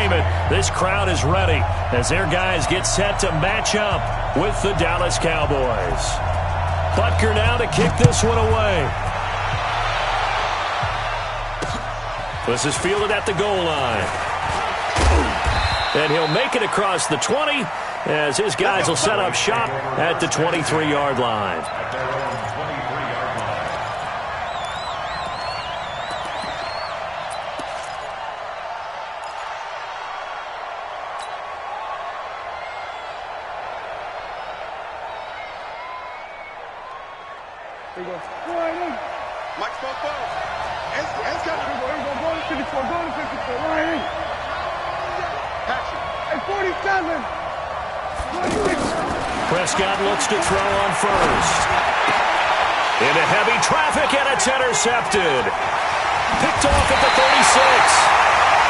entertainment. This crowd is ready as their guys get set to match up with the Dallas Cowboys. Butker now to kick this one away. This is fielded at the goal line. And he'll make it across the 20 as his guys will set up shop at the 23-yard line. Mike's both balls. Hands got it. Go to 54. Go to 54. Right. Action. At 47. 46. Prescott looks to throw on first. Into heavy traffic, and it's intercepted. Picked off at the 36.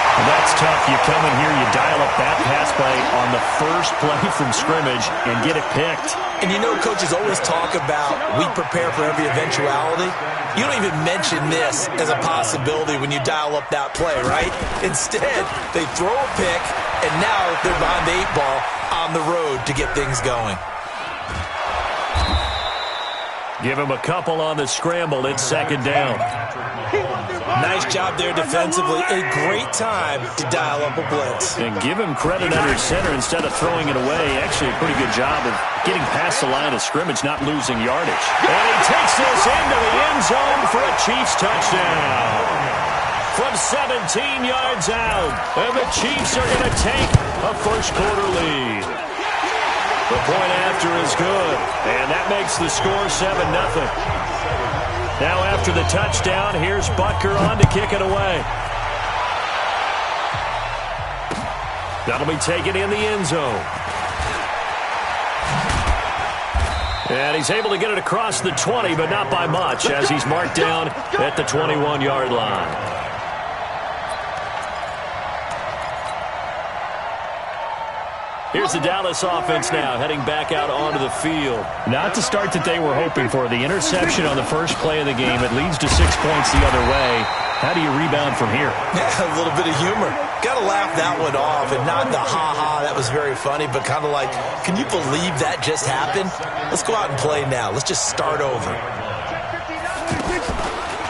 Well, that's tough. You come in here, you dial up that pass play on the first play from scrimmage and get it picked. And you know coaches always talk about we prepare for every eventuality. You don't even mention this as a possibility when you dial up that play, right? Instead, they throw a pick, and now they're behind the 8-ball on the road to get things going. Give him a couple on the scramble. It's second down. Nice job there defensively. A great time to dial up a blitz. And give him credit under center instead of throwing it away. Actually, a pretty good job of getting past the line of scrimmage, not losing yardage. And he takes this into the end zone for a Chiefs touchdown. From 17 yards out. And the Chiefs are going to take a first-quarter lead. The point after is good, and that makes the score 7-0. Now after the touchdown, here's Butker on to kick it away. That'll be taken in the end zone. And he's able to get it across the 20, but not by much, as he's marked down at the 21-yard line. Here's the Dallas offense now, heading back out onto the field. Not the start that they were hoping for. The interception on the first play of the game. It leads to 6 points the other way. How do you rebound from here? Yeah, a little bit of humor. Got to laugh that one off, and not the ha-ha, that was very funny, but kind of like, can you believe that just happened? Let's go out and play now. Let's just start over.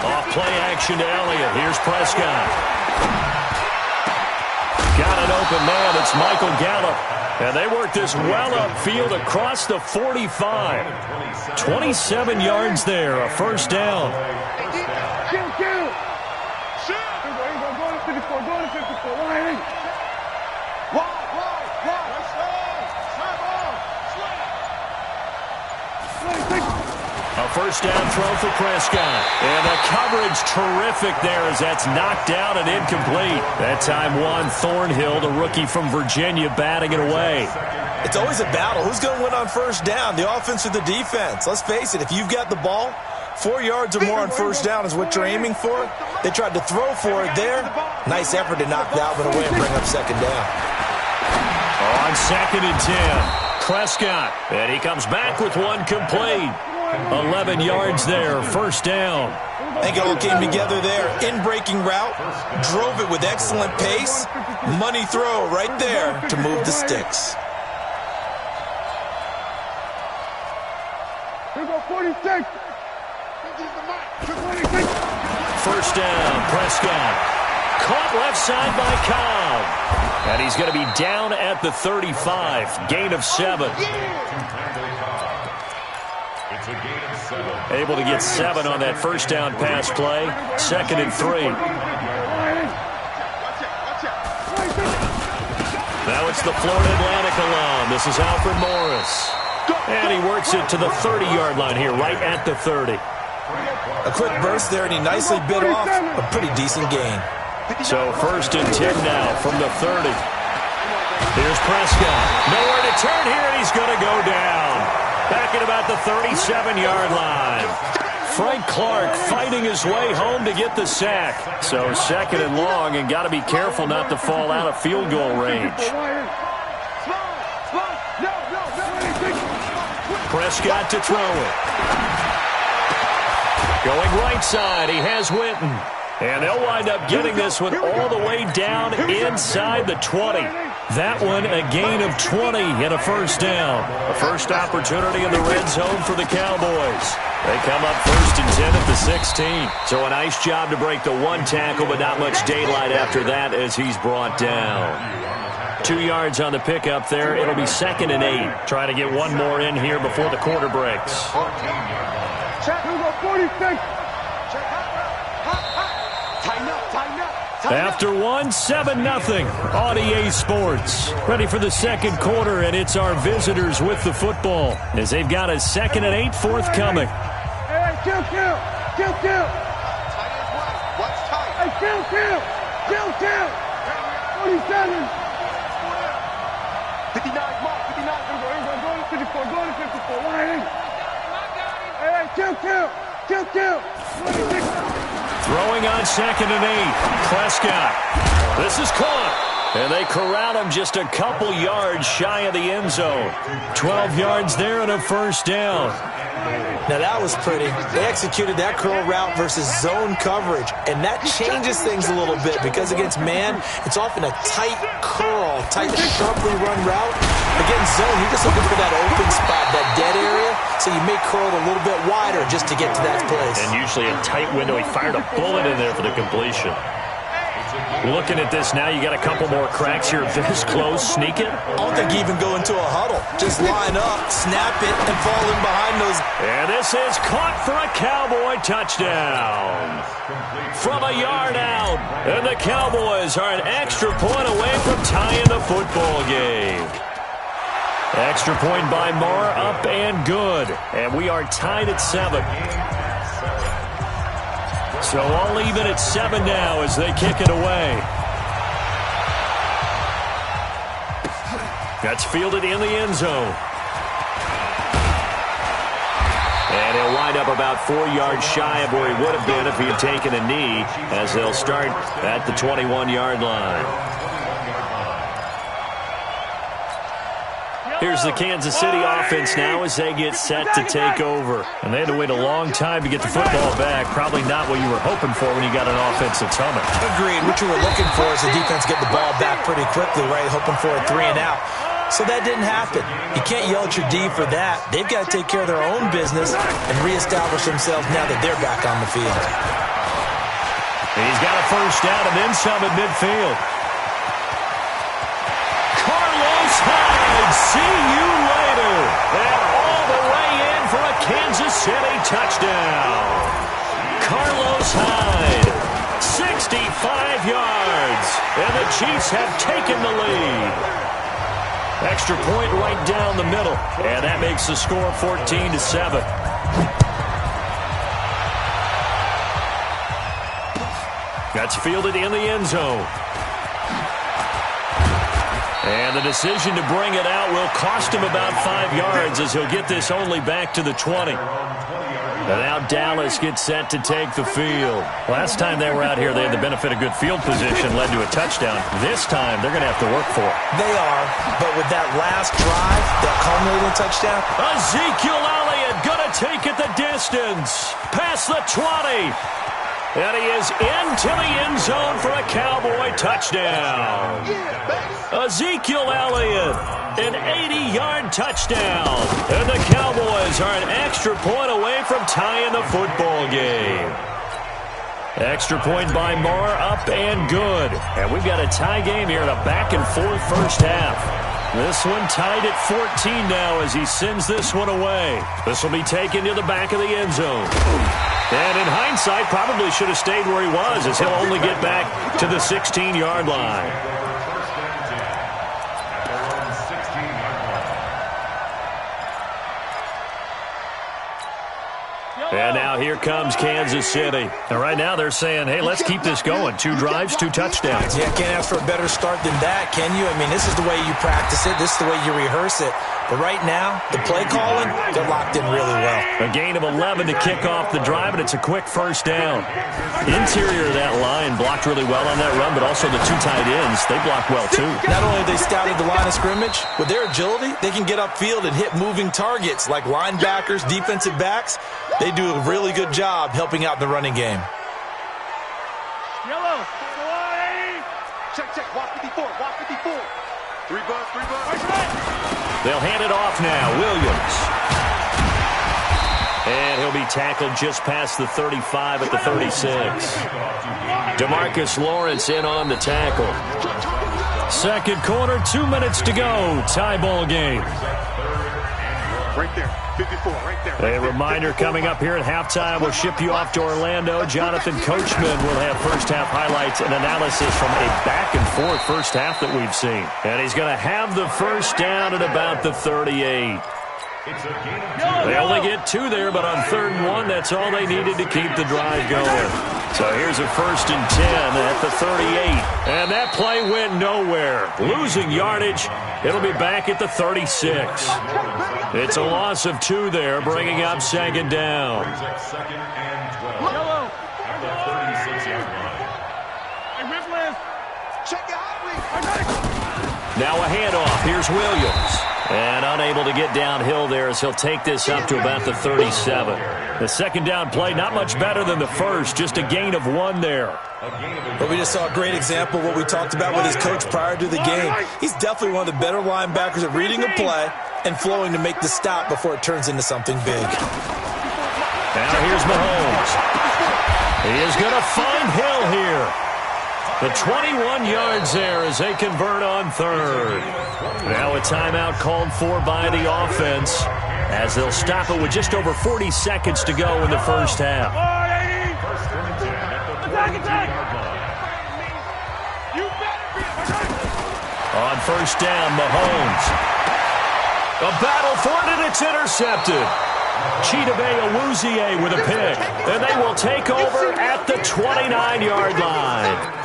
Off play action to Elliott. Here's Prescott. Got an open man. It's Michael Gallup. And they work this well upfield across the 45. 27 yards there, a first down. A first down throw for Prescott. And the coverage terrific there as that's knocked down and incomplete. That time Juan Thornhill, the rookie from Virginia, batting it away. It's always a battle. Who's going to win on first down, the offense or the defense? Let's face it, if you've got the ball, 4 yards or more on first down is what you're aiming for. They tried to throw for it there. Nice effort to knock that one away and bring up second down. On 2nd and 10, Prescott. And he comes back with one complete. 11 yards there, first down. I think it all came together there. In-breaking route, drove it with excellent pace. Money throw right there to move the sticks. First down, Prescott. Caught left side by Cobb. And he's going to be down at the 35. Gain of 7. Able to get 7 on that first down pass play. 2nd and 3. Now it's the Florida Atlantic alum. This is Alfred Morris. And he works it to the 30-yard line here, right at the 30. A quick burst there, and he nicely bit off a pretty decent gain. So 1st and 10 now from the 30. Here's Prescott. Nowhere to turn here, and he's going to go down. Back at about the 37-yard line. Frank Clark fighting his way home to get the sack. So 2nd and long, and got to be careful not to fall out of field goal range. Prescott to throw it. Going right side, he has Winton. And they'll wind up getting this one all the way down inside the 20. That one a gain of 20 and a first down. A first opportunity in the red zone for the Cowboys. They come up 1st and 10 at the 16. So a nice job to break the one tackle, but not much daylight after that as he's brought down. 2 yards on the pickup there. It'll be 2nd and 8. Trying to get one more in here before the quarter breaks. Check, 46. After one, 7-0 on EA Sports. Ready for the second quarter, and it's our visitors with the football as they've got a 2nd and 8 forthcoming. Hey, kill. What's tight? Hey, kill. 47. 59, Mark, 59. Go to 54. Line. Hey, kill. 26. Throwing on 2nd and 8. Prescott. This is caught. And they corral him just a couple yards shy of the end zone. 12 yards there and a first down. Now, that was pretty. They executed that curl route versus zone coverage, and that changes things a little bit because against man, it's often a tight curl, tight, sharply run route. Against zone, you're just looking for that open spot, that dead area, so you may curl it a little bit wider just to get to that place. And usually a tight window. He fired a bullet in there for the completion. Looking at this now, you got a couple more cracks here. This close, sneak it. I don't think you even go into a huddle. Just line up, snap it, and fall in behind those. And this is caught for a Cowboy touchdown. From a yard out. And the Cowboys are an extra point away from tying the football game. Extra point by Marr, up and good. And we are tied at 7. So all even at 7 now as they kick it away. That's fielded in the end zone. And he'll wind up about 4 yards shy of where he would have been if he had taken a knee, as they'll start at the 21-yard line. Here's the Kansas City offense now as they get set to take over. And they had to wait a long time to get the football back. Probably not what you were hoping for when you got an offense that's humming. Agreed. What you were looking for is the defense get the ball back pretty quickly, right? Hoping for a 3 and out. So that didn't happen. You can't yell at your D for that. They've got to take care of their own business and reestablish themselves now that they're back on the field. And he's got a first down and then some at midfield. See you later. And all the way in for a Kansas City touchdown. Carlos Hyde, 65 yards. And the Chiefs have taken the lead. Extra point right down the middle. And that makes the score 14-7. That's fielded in the end zone. And the decision to bring it out will cost him about 5 yards as he'll get this only back to the 20. And now Dallas gets set to take the field. Last time they were out here, they had the benefit of good field position, led to a touchdown. This time, they're going to have to work for it. They are, but with that last drive, that culminating touchdown. Ezekiel Elliott going to take it the distance. Past the 20. And he is into the end zone for a Cowboy touchdown. Ezekiel Elliott, an 80-yard touchdown. And the Cowboys are an extra point away from tying the football game. Extra point by Marr, up and good. And we've got a tie game here in a back-and-forth first half. This one tied at 14 now as he sends this one away. This will be taken to the back of the end zone. And in hindsight, probably should have stayed where he was as he'll only get back to the 16-yard line. And now here comes Kansas City. And right now they're saying, hey, let's keep this going. 2 drives, 2 touchdowns. Yeah, can't ask for a better start than that, can you? I mean, this is the way you practice it. This is the way you rehearse it. But right now, the play calling, they're locked in really well. A gain of 11 to kick off the drive, and it's a quick first down. Interior of that line blocked really well on that run, but also the 2 tight ends, they blocked well too. Not only have they scouted the line of scrimmage, with their agility, they can get upfield and hit moving targets like linebackers, defensive backs. They do a really good job helping out the running game. Check. Watch 54. Watch 54. 3 buzz. They'll hand it off now. Williams. And he'll be tackled just past the 35 at the 36. DeMarcus Lawrence in on the tackle. Second quarter, 2 minutes to go. Tie ball game. Right there. 54, right there. A reminder coming up here at halftime. We'll ship you off to Orlando. Jonathan Coachman will have first-half highlights and analysis from a back-and-forth first half that we've seen. And he's going to have the first down at about the 38. They only get 2 there, but on 3rd and 1, that's all they needed to keep the drive going. So here's a 1st and 10 at the 38. And that play went nowhere. Losing yardage. It'll be back at the 36. It's a loss of 2 there, bringing up 2nd down. Now a handoff. Here's Williams. And unable to get downhill there as he'll take this up to about the 37. The 2nd down play, not much better than the first, just a gain of 1 there. But we just saw a great example of what we talked about with his coach prior to the game. He's definitely one of the better linebackers at reading a play and flowing to make the stop before it turns into something big. Now here's Mahomes. He is going to find Hill here. The 21 yards there as they convert on 3rd. Now a timeout called for by the offense as they'll stop it with just over 40 seconds to go in the first half. On 1st down, Mahomes. A battle for it, and it's intercepted. Chidobe Awuzie with a pick, and they will take over at the 29-yard line.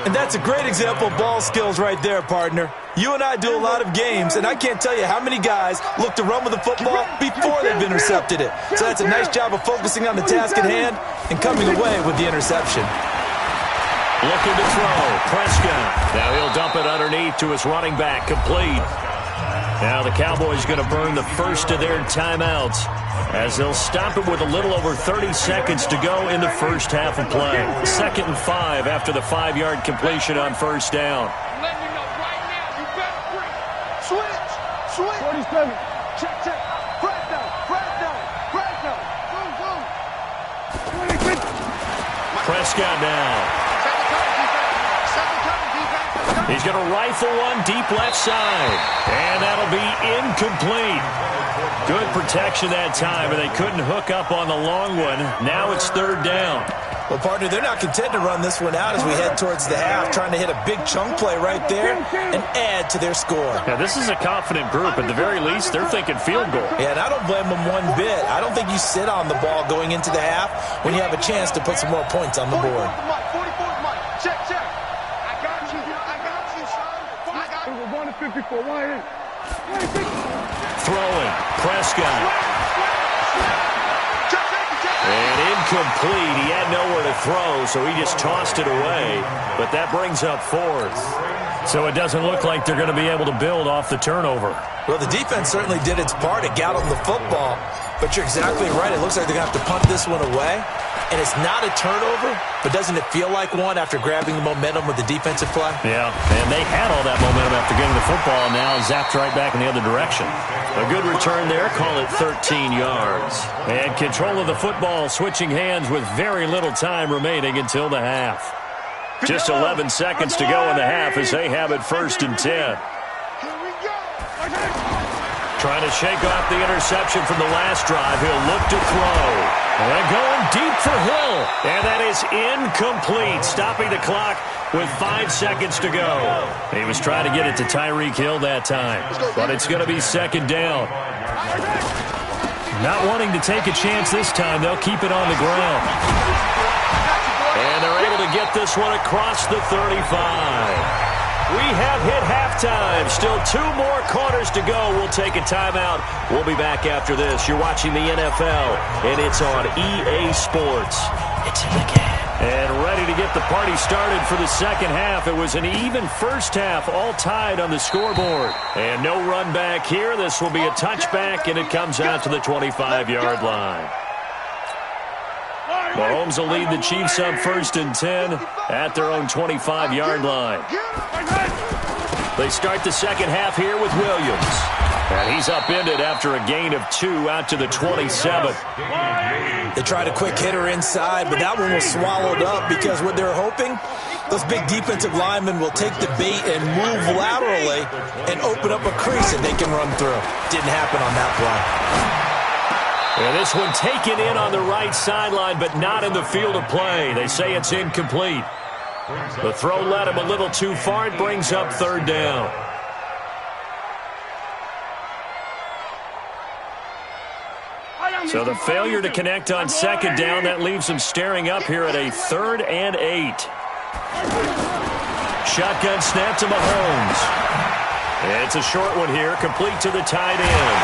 And that's a great example of ball skills right there, partner. You and I do a lot of games, and I can't tell you how many guys look to run with the football before they've intercepted it. So that's a nice job of focusing on the task at hand and coming away with the interception. Looking to throw. Prescott. Now he'll dump it underneath to his running back. Complete. Now the Cowboys going to burn the first of their timeouts as they'll stop it with a little over 30 seconds to go in the first half of play. 2nd and 5 after the 5-yard completion on 1st down. I'm letting you know right now, you better bring. Switch. 47. Check. Press down. Boom. Prescott now. He's going to rifle one deep left side. And that'll be incomplete. Good protection that time, and they couldn't hook up on the long one. Now it's 3rd down. Well, partner, they're not content to run this one out as we head towards the half, trying to hit a big chunk play right there and add to their score. Now, this is a confident group. At the very least, they're thinking field goal. Yeah, and I don't blame them one bit. I don't think you sit on the ball going into the half when you have a chance to put some more points on the board. 44's Mike. Check. I got you, son. We're going to 54. 1-8. Throwing. Prescott. And incomplete. He had nowhere to throw, so he just tossed it away. But that brings up 4th. So it doesn't look like they're going to be able to build off the turnover. Well, the defense certainly did its part. It got on the football. But you're exactly right. It looks like they're going to have to punt this one away. And it's not a turnover, but doesn't it feel like one after grabbing the momentum with the defensive play? Yeah, and they had all that momentum after getting the football, and now zapped right back in the other direction. A good return there, call it 13 yards. And control of the football, switching hands with very little time remaining until the half. Just 11 seconds to go in the half as they have it 1st and 10. Trying to shake off the interception from the last drive. He'll look to throw. And going deep for Hill. And that is incomplete. Stopping the clock with 5 seconds to go. He was trying to get it to Tyreek Hill that time. But it's going to be 2nd down. Not wanting to take a chance this time. They'll keep it on the ground. And they're able to get this one across the 35. We have hit halftime. Still 2 more quarters to go. We'll take a timeout. We'll be back after this. You're watching the NFL, and it's on EA Sports. It's in the game. And ready to get the party started for the second half. It was an even first half, all tied on the scoreboard. And no run back here. This will be a touchback, and it comes out to the 25-yard line. Mahomes will lead the Chiefs up 1st and 10 at their own 25-yard line. They start the second half here with Williams. And he's upended after a gain of 2 out to the 27. They tried a quick hitter inside, but that one was swallowed up because what they're hoping, those big defensive linemen will take the bait and move laterally and open up a crease that they can run through. Didn't happen on that play. And this one taken in on the right sideline, but not in the field of play. They say it's incomplete. The throw led him a little too far. It brings up 3rd down. So the failure to connect on 2nd down, that leaves him staring up here at a 3rd and 8. Shotgun snap to Mahomes. It's a short one here, complete to the tight end.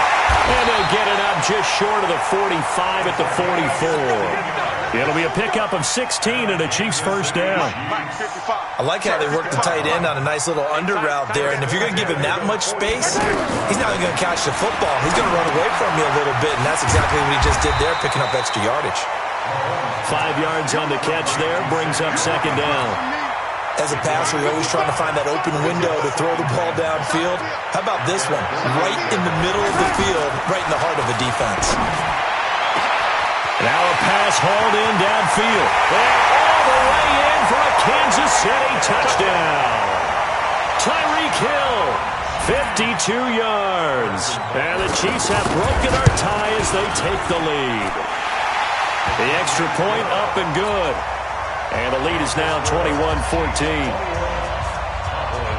And they'll get it up just short of the 45 at the 44. It'll be a pickup of 16 and a Chiefs 1st down. I like how they work the tight end on a nice little under route there. And if you're going to give him that much space, he's not going to catch the football. He's going to run away from you a little bit, and that's exactly what he just did there, picking up extra yardage. 5 yards on the catch there, brings up 2nd down. As a passer, you're always trying to find that open window to throw the ball downfield. How about this one? Right in the middle of the field, right in the heart of the defense. Now a pass hauled in downfield. And all the way in for a Kansas City touchdown. Tyreek Hill, 52 yards. And the Chiefs have broken our tie as they take the lead. The extra point up and good. And the lead is now 21-14.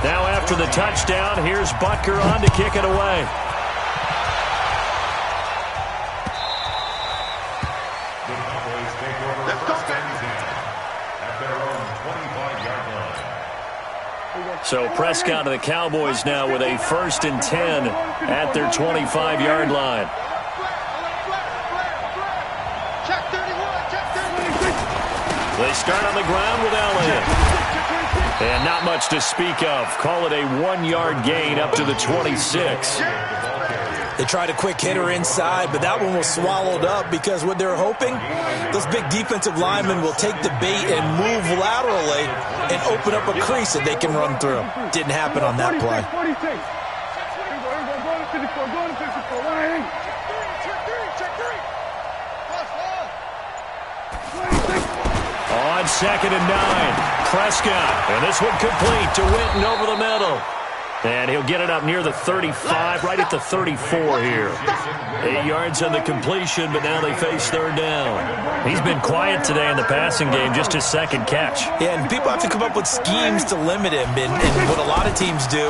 Now after the touchdown, here's Butker on to kick it away. So Prescott and the Cowboys now with a 1st and 10 at their 25-yard line. They start on the ground with Elliott. And not much to speak of. Call it a 1-yard gain up to the 26. They tried a quick hitter inside, but that one was swallowed up because what they're hoping, those big defensive linemen will take the bait and move laterally and open up a crease that they can run through. Didn't happen on that play. On 2nd and 9, Prescott. And this one complete to Winton over the middle. And he'll get it up near the 35, right at the 34 here. 8 yards on the completion, but now they face 3rd down. He's been quiet today in the passing game, just his 2nd catch. Yeah, and people have to come up with schemes to limit him. And what a lot of teams do,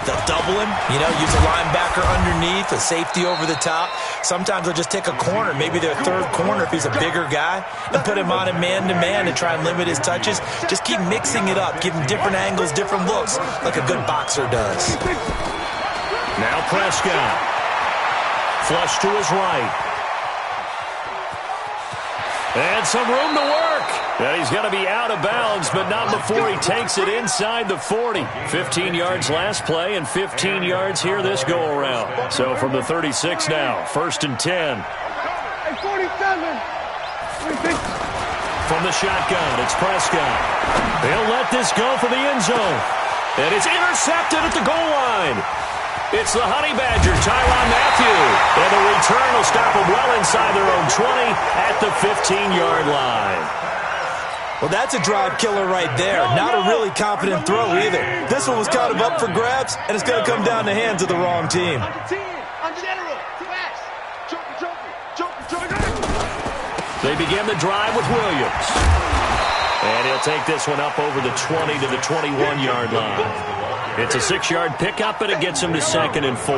they'll double him, use a linebacker underneath, a safety over the top. Sometimes they'll just take a corner, maybe their 3rd corner if he's a bigger guy, and put him on a man-to-man and try and limit his touches. Just keep mixing it up, give him different angles, different looks, like a good boxer does. Now Prescott. Flush to his right. And some room to work. And he's going to be out of bounds, but not before he takes it inside the 40. 15 yards last play and 15 yards here this go-around. So from the 36 now, 1st and 10. Hey, 47. From the shotgun, it's Prescott. They'll let this go for the end zone. And it's intercepted at the goal line. It's the Honey Badger, Tyrann Mathieu. And the return will stop them well inside their own 20 at the 15-yard line. Well, that's a drive killer right there. Not a really confident throw either. This one was kind of up for grabs, and it's going to come down the hands of the wrong team. They begin the drive with Williams. And he'll take this one up over the 20 to the 21-yard line. It's a 6-yard pickup, and it gets him to 2nd and 4.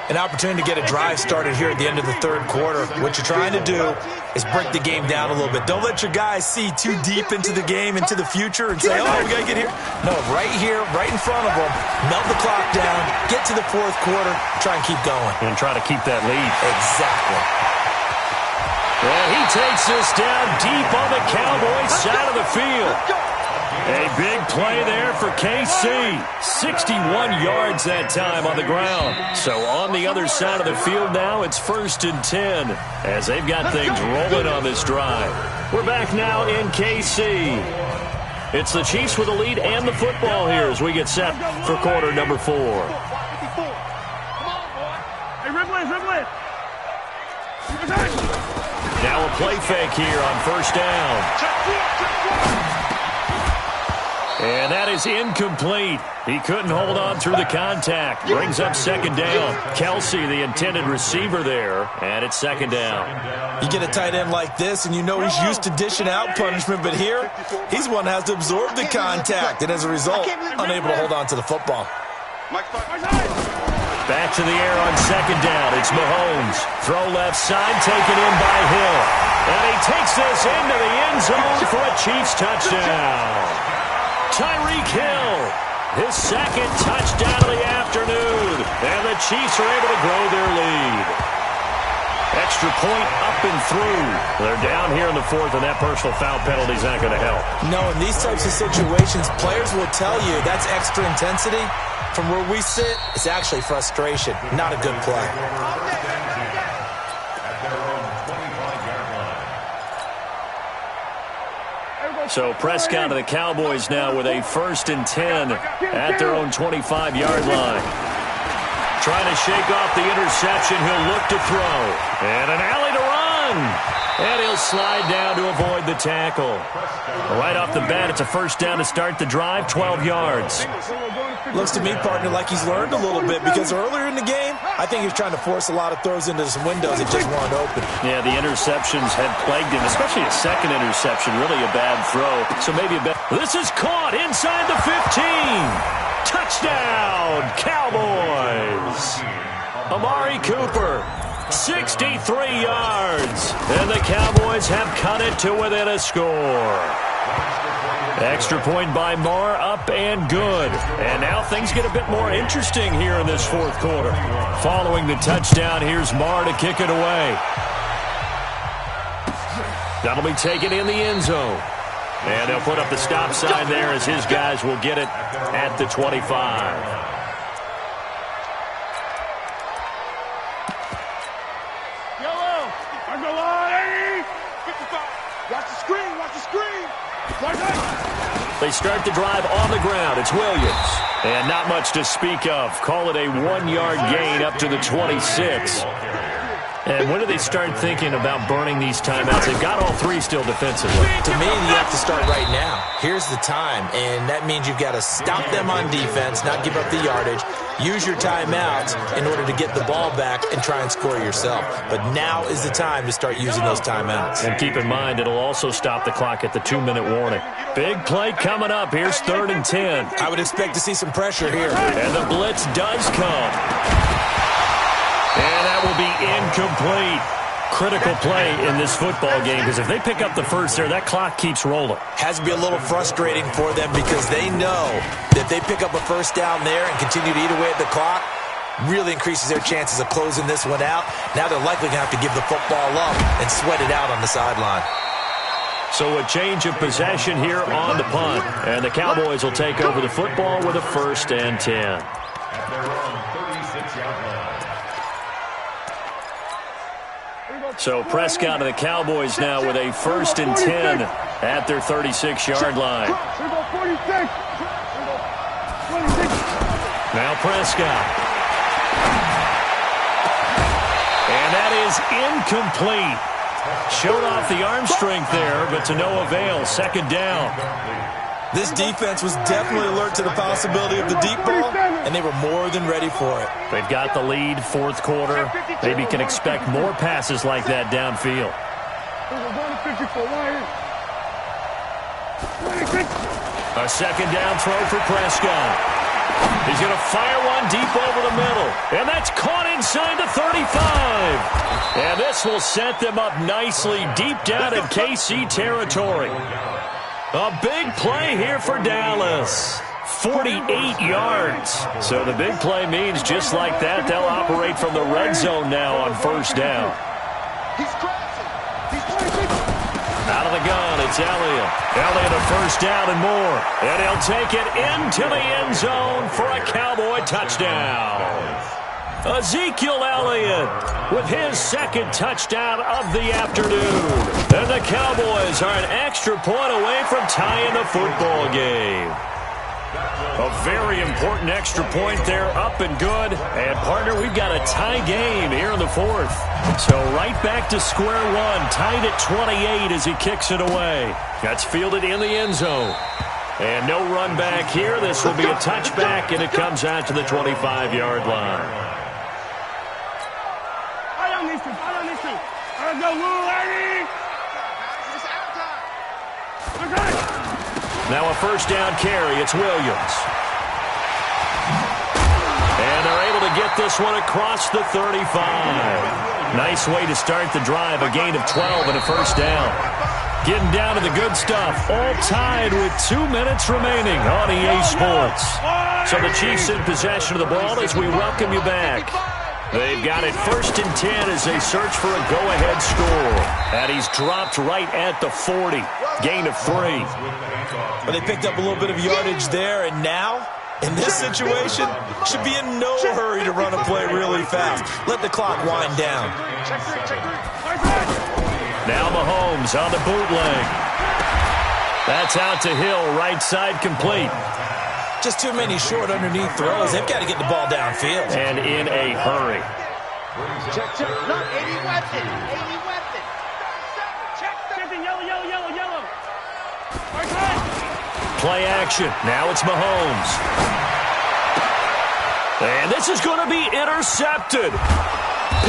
An opportunity to get a drive started here at the end of the 3rd quarter. What you're trying to do is break the game down a little bit. Don't let your guys see too deep into the game, into the future, and say, oh, we got to get here. No, right here, right in front of them, melt the clock down, get to the 4th quarter, try and keep going. And try to keep that lead. Exactly. And he takes this down deep on the Cowboys side of the field. A big play there for KC. 61 yards that time on the ground. So on the other side of the field now, it's 1st and 10 as they've got things rolling on this drive. We're back now in KC. It's the Chiefs with the lead and the football here as we get set for quarter number 4. Hey, Ripley. Now a play fake here on first down. And that is incomplete. He couldn't hold on through the contact. Brings up second down. Kelsey, the intended receiver there, and it's second down. You get a tight end like this, and you know he's used to dishing out punishment, but here, he's one that has to absorb the contact, and as a result, unable to hold on to the football. Back to the air on second down. It's Mahomes. Throw left side, taken in by Hill. And he takes this into the end zone for a Chiefs touchdown. Tyreek Hill, his second touchdown of the afternoon. And the Chiefs are able to grow their lead. Extra point up and through. They're down here in the fourth, and that personal foul penalty is not going to help. No, in these types of situations, players will tell you that's extra intensity. From where we sit, it's actually frustration, not a good play. So Prescott of the Cowboys now with a 1st and 10 at their own 25-yard line. Trying to shake off the interception. He'll look to throw. And an alley to run. And he'll slide down to avoid the tackle. Right off the bat, it's a first down to start the drive, 12 yards. Looks to me, partner, like he's learned a little bit because earlier in the game, I think he was trying to force a lot of throws into some windows that just weren't open. Yeah, the interceptions had plagued him, especially a second interception, really a bad throw. So maybe a bad... This is caught inside the 15. Touchdown, Cowboys. Amari Cooper, 63 yards. And the Cowboys have cut it to within a score. Extra point by Marr, up and good. And now things get a bit more interesting here in this fourth quarter. Following the touchdown, here's Marr to kick it away. That'll be taken in the end zone. And they'll put up the stop sign there as his guys will get it at the 25. Yellow. On the line. 55. Watch the screen. Watch the screen. They start the drive on the ground. It's Williams. And not much to speak of. Call it a 1-yard gain up to the 26. And when do they start thinking about burning these timeouts? They've got all three still defensively. To me, you have to start right now. Here's the time, and that means you've got to stop them on defense, not give up the yardage, use your timeouts in order to get the ball back and try and score yourself. But now is the time to start using those timeouts. And keep in mind, it'll also stop the clock at the 2-minute warning. Big play coming up. Here's 3rd and 10. I would expect to see some pressure here. And the blitz does come. And that will be incomplete. Critical play in this football game because if they pick up the first there, that clock keeps rolling. Has to be a little frustrating for them because they know that if they pick up a first down there and continue to eat away at the clock, really increases their chances of closing this one out. Now they're likely going to have to give the football up and sweat it out on the sideline. So a change of possession here on the punt. And the Cowboys will take over the football with a 1st and 10. So Prescott of the Cowboys now with a 1st and 10 at their 36-yard line. Now Prescott. And that is incomplete. Showed off the arm strength there, but to no avail. 2nd down. This defense was definitely alert to the possibility of the deep ball, and they were more than ready for it. They've got the lead, 4th quarter. Maybe can expect more passes like that downfield. A 2nd down throw for Prescott. He's going to fire one deep over the middle. And that's caught inside the 35. And this will set them up nicely deep down in KC territory. A big play here for Dallas. 48 yards. So the big play means just like that, they'll operate from the red zone now on 1st down. Out of the gun, it's Elliott. Elliott a 1st down and more. And he'll take it into the end zone for a Cowboy touchdown. Ezekiel Elliott with his second touchdown of the afternoon. And the Cowboys are an extra point away from tying the football game. A very important extra point there, up and good. And, partner, we've got a tie game here in the fourth. So right back to square one, tied at 28 as he kicks it away. That's fielded in the end zone. And no run back here. This will be a touchback, and it comes out to the 25-yard line. I don't need to. I go, Lou, Now a first down carry. It's Williams. And they're able to get this one across the 35. Nice way to start the drive. A gain of 12 and a first down. Getting down to the good stuff. All tied with 2 minutes remaining on EA Sports. So the Chiefs in possession of the ball as we welcome you back. They've got it 1st and 10 as they search for a go-ahead score. And he's dropped right at the 40. Gain of 3. Well, they picked up a little bit of yardage there, and now, in this situation, should be in no hurry to run a play really fast. Let the clock wind down. Now Mahomes on the bootleg. That's out to Hill, right side complete. Just too many short underneath throws. They've got to get the ball downfield. And in a hurry. Check. Look, 80 weapon. 80 weapon. Check. Yellow. Play action. Now it's Mahomes. And this is going to be intercepted.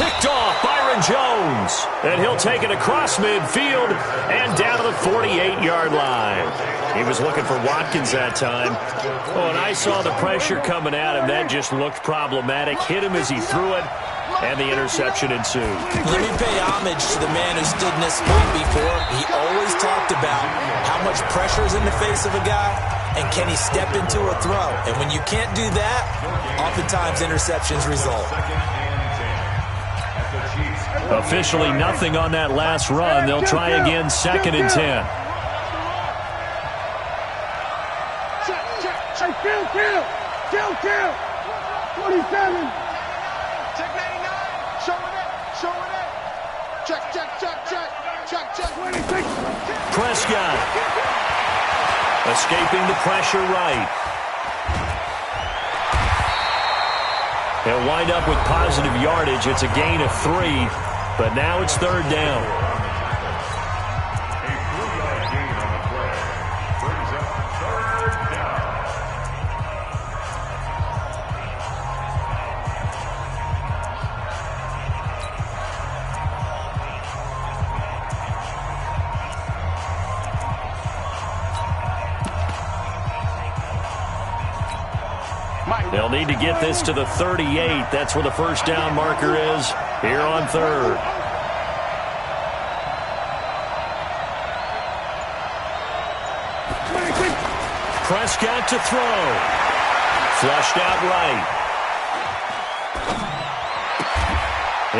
Picked off Byron Jones. And he'll take it across midfield and down to the 48-yard line. He was looking for Watkins that time. Oh, and I saw the pressure coming at him. That just looked problematic. Hit him as he threw it, and the interception ensued. Let me pay homage to the man who stood in this point before. He always talked about how much pressure is in the face of a guy, and can he step into a throw. And when you can't do that, oftentimes interceptions result. Officially nothing on that last run. They'll try again 2nd and 10. Kill. 47. Check 99. Showing it. Check. 26. Prescott escaping the pressure right. He'll wind up with positive yardage. It's a gain of 3, but now it's 3rd down. They'll need to get this to the 38. That's where the first down marker is here on 3rd. Prescott to throw. Flushed out right.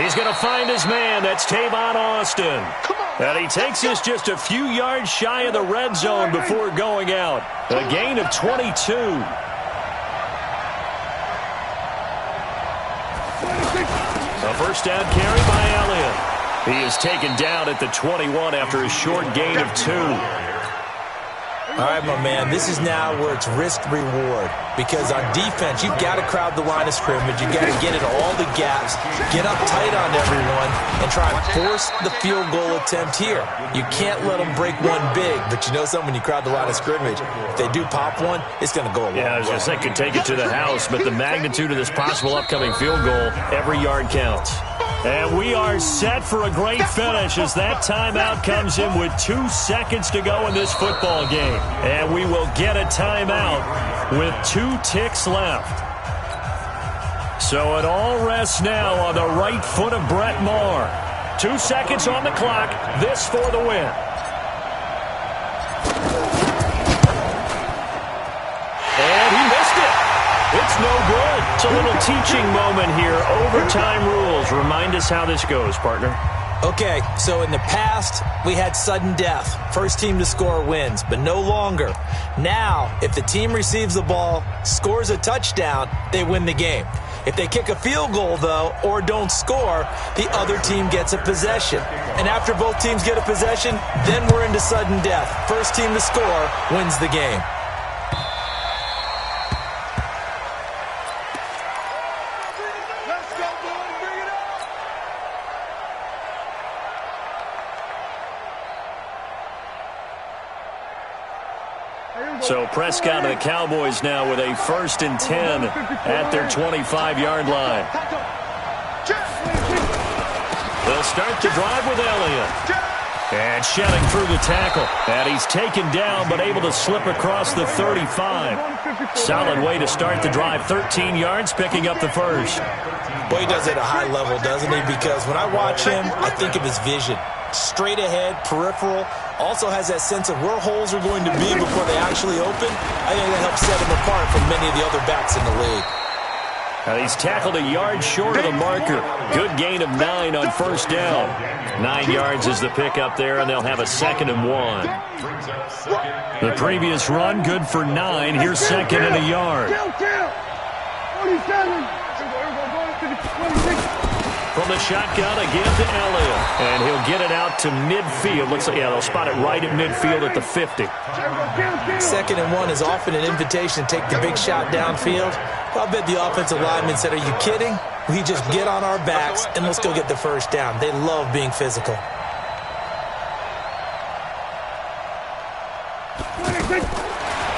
He's going to find his man. That's Tavon Austin. And he takes this just a few yards shy of the red zone before going out. A gain of 22. A first down carry by Elliott. He is taken down at the 21 after a short gain of 2. All right, my man, this is now where it's risk-reward. Because on defense, you've got to crowd the line of scrimmage. You've got to get into all the gaps, get up tight on everyone, and try and force the field goal attempt here. You can't let them break one big, but you know something, when you crowd the line of scrimmage, if they do pop one, it's going to go a long way. Yeah, I was going to say, could take it to the house, but the magnitude of this possible upcoming field goal, every yard counts. And we are set for a great finish as that timeout comes in with 2 seconds to go in this football game. And we will get a timeout with 2 ticks left. So it all rests now on the right foot of Brett Maher. 2 seconds on the clock. This for the win. And he missed it. It's no good. It's a little teaching moment here. Overtime rules. Remind us how this goes, partner. Okay, so in the past, we had sudden death. First team to score wins, but no longer. Now, if the team receives the ball, scores a touchdown, they win the game. If they kick a field goal, though, or don't score, the other team gets a possession. And after both teams get a possession, then we're into sudden death. First team to score wins the game. So Prescott and the Cowboys now with a 1st and 10 at their 25-yard line. They'll start the drive with Elliott. And shedding through the tackle. And he's taken down but able to slip across the 35. Solid way to start the drive. 13 yards, picking up the first. Boy, he does it at a high level, doesn't he? Because when I watch him, I think of his vision. Straight ahead, peripheral, also has that sense of where holes are going to be before they actually open. I think that helps set him apart from many of the other backs in the league. Now he's tackled a yard short of the marker. Good gain of 9 on 1st down. 9 yards is the pickup there, and they'll have a 2nd and 1. The previous run, good for 9. Here's 2nd and a yard. 47. From the shotgun, again to Elliott. And he'll get it out to midfield. Looks like, yeah, they'll spot it right at midfield at the 50. 2nd and 1 is often an invitation to take the big shot downfield. I'll bet the offensive lineman said, are you kidding? We just get on our backs and let's go get the 1st down. They love being physical.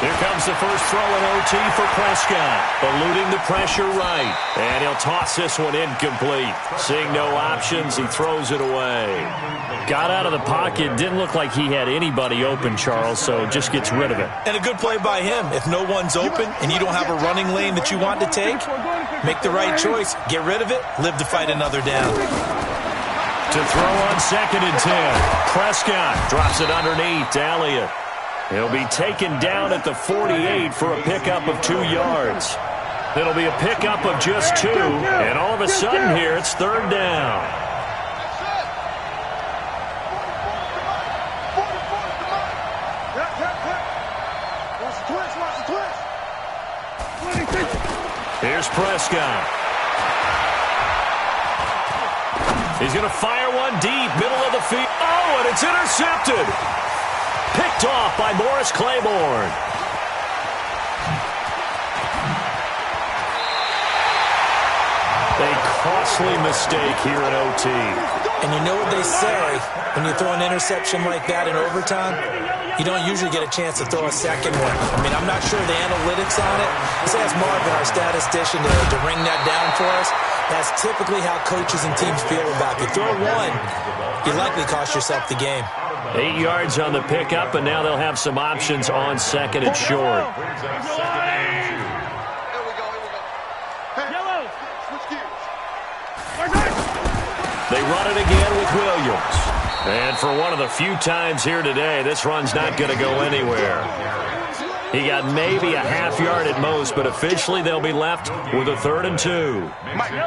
Here comes the first throw in OT for Prescott. Eluding the pressure right. And he'll toss this one incomplete. Seeing no options, he throws it away. Got out of the pocket. Didn't look like he had anybody open, Charles, so just gets rid of it. And a good play by him. If no one's open and you don't have a running lane that you want to take, make the right choice. Get rid of it. Live to fight another down. To throw on 2nd and 10. Prescott drops it underneath to Elliott. He'll be taken down at the 48 for a pickup of 2 yards. It'll be a pickup of just 2, and all of a sudden here it's 3rd down. Here's Prescott. He's going to fire one deep, middle of the field. Oh, and it's intercepted. Picked off by Morris Claiborne. A costly mistake here in OT. And you know what they say, when you throw an interception like that in overtime, you don't usually get a chance to throw a 2nd one. I mean, I'm not sure the analytics on it. Let's ask Marvin, our statistician, to ring that down for us. That's typically how coaches and teams feel about it. You throw one, you likely cost yourself the game. 8 yards on the pickup, and now they'll have some options on 2nd and short. They run it again with Williams. And for one of the few times here today, this run's not going to go anywhere. He got maybe a half yard at most, but officially they'll be left with a 3rd and 2.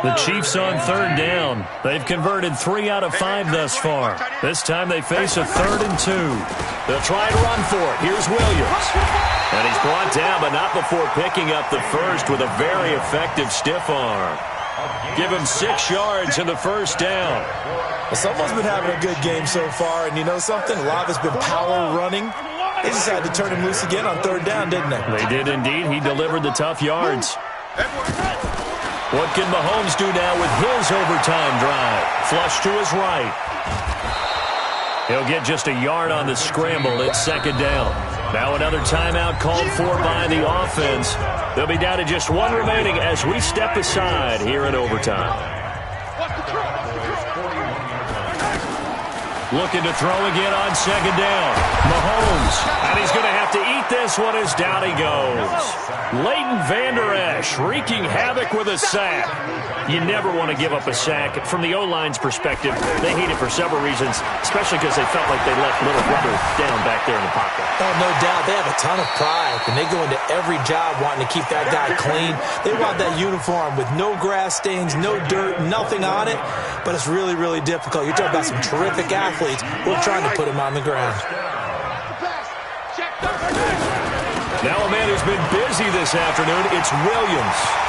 The Chiefs on 3rd down. They've converted 3 out of 5 thus far. This time they face a 3rd and 2. They'll try and run for it. Here's Williams. And he's brought down, but not before picking up the first with a very effective stiff arm. Give him 6 yards in the 1st down. Well, someone's been having a good game so far, and you know something? A lot of it's been power running. They decided to turn him loose again on 3rd down, didn't they? They did indeed. He delivered the tough yards. What can Mahomes do now with his overtime drive? Flush to his right. He'll get just a yard on the scramble at 2nd down. Now another timeout called for by the offense. They'll be down to just 1 remaining as we step aside here in overtime. Looking to throw again on 2nd down. Mahomes. And he's going to have to eat this one as down he goes. Leighton Vander Esch wreaking havoc with a sack. You never want to give up a sack. From the O-line's perspective, they hate it for several reasons, especially because they felt like they let little brother down back there in the pocket. Oh, no doubt. They have a ton of pride, and they go into every job wanting to keep that guy clean. They want that uniform with no grass stains, no dirt, nothing on it, but it's really, really difficult. You're talking about some terrific athletes. We're trying to put him on the ground. Now a man who's been busy this afternoon, it's Williams.